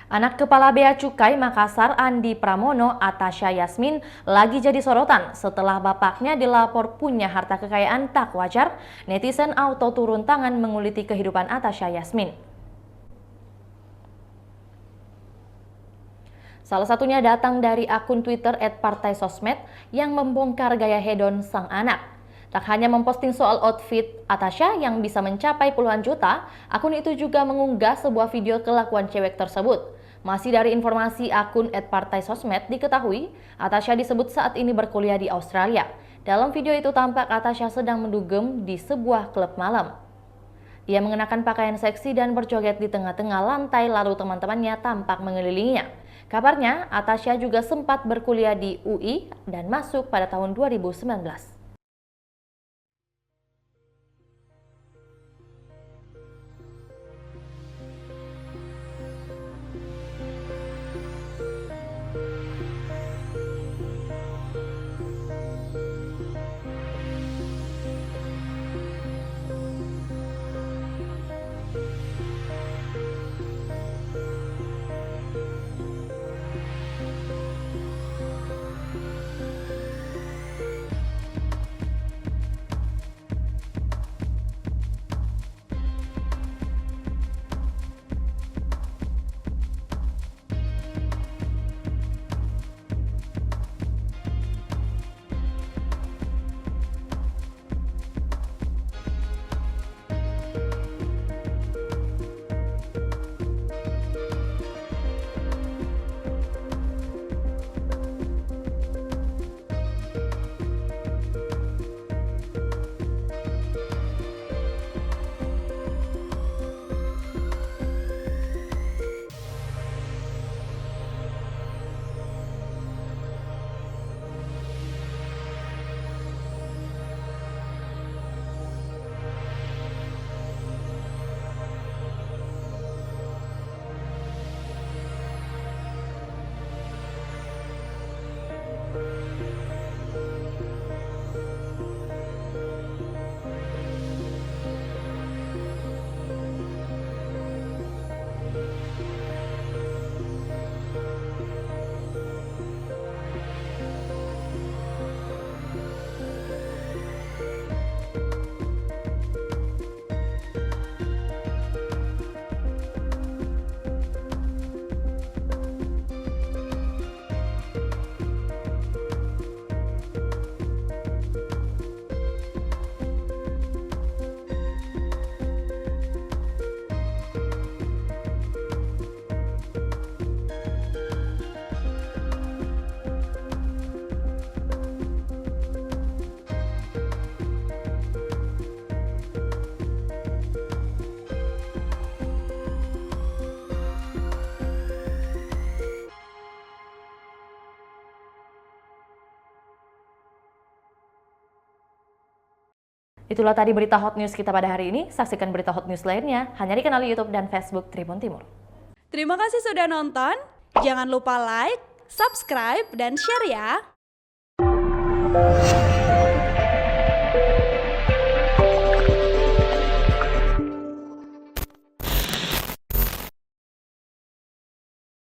Anak Kepala Bea Cukai Makassar Andi Pramono, Atasha Yasmin, lagi jadi sorotan setelah bapaknya dilapor punya harta kekayaan tak wajar. Netizen auto turun tangan menguliti kehidupan Atasha Yasmin. Salah satunya datang dari akun Twitter @partaisosmed yang membongkar gaya hedon sang anak. Tak hanya memposting soal outfit Atasha yang bisa mencapai puluhan juta, akun itu juga mengunggah sebuah video kelakuan cewek tersebut. Masih dari informasi akun @partaisosmed diketahui, Atasha disebut saat ini berkuliah di Australia. Dalam video itu tampak Atasha sedang mendugem di sebuah klub malam. Ia mengenakan pakaian seksi dan berjoget di tengah-tengah lantai, lalu teman-temannya tampak mengelilinginya. Kabarnya, Atasha juga sempat berkuliah di UI dan masuk pada tahun 2019. Itulah tadi berita hot news kita pada hari ini. Saksikan berita hot news lainnya hanya di kanal YouTube dan Facebook Tribun Timur. Terima kasih sudah nonton. Jangan lupa like, subscribe, dan share ya.